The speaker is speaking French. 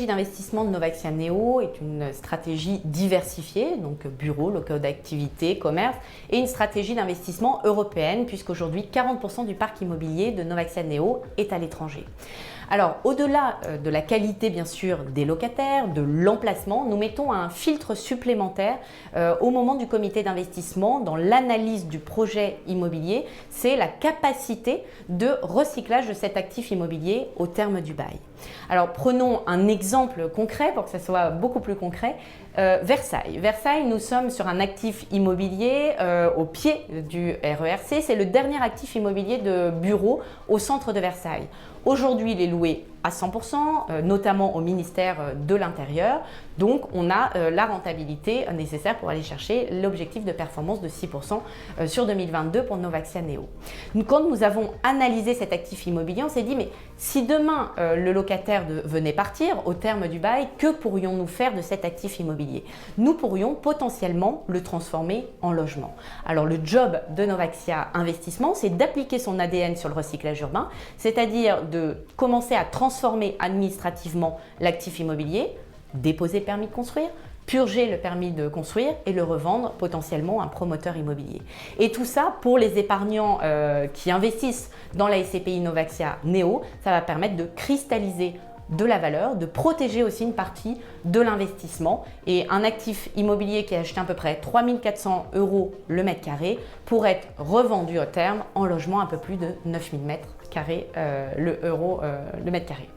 stratégie d'investissement de Novaxia Neo est une stratégie diversifiée, donc bureau, locaux d'activité, commerce, et une stratégie d'investissement européenne, puisqu'aujourd'hui 40% du parc immobilier de Novaxia Neo est à l'étranger. Alors, au-delà de la qualité, bien sûr, des locataires, de l'emplacement, nous mettons un filtre supplémentaire au moment du comité d'investissement dans l'analyse du projet immobilier. C'est la capacité de recyclage de cet actif immobilier au terme du bail. Alors, prenons un exemple concret pour que ça soit beaucoup plus concret. Versailles. Versailles, nous sommes sur un actif immobilier au pied du RERC. C'est le dernier actif immobilier de bureau au centre de Versailles. Aujourd'hui, il est loué à 100%, notamment au ministère de l'Intérieur. Donc, on a la rentabilité nécessaire pour aller chercher l'objectif de performance de 6% sur 2022 pour Novaxia Neo. Quand nous avons analysé cet actif immobilier, on s'est dit, mais si demain le locataire venait partir au terme du bail, que pourrions-nous faire de cet actif immobilier? Nous pourrions potentiellement le transformer en logement. Alors, le job de Novaxia Investissement, c'est d'appliquer son ADN sur le recyclage urbain, c'est-à-dire de commencer à transformer administrativement l'actif immobilier, déposer le permis de construire, purger le permis de construire et le revendre potentiellement à un promoteur immobilier. Et tout ça, pour les épargnants qui investissent dans la SCPI Novaxia Neo, ça va permettre de cristalliser de la valeur, de protéger aussi une partie de l'investissement. Et un actif immobilier qui est acheté à peu près 3 400 € le mètre carré pourrait être revendu au terme en logement un peu plus de 9 000 mètres carrés le mètre carré.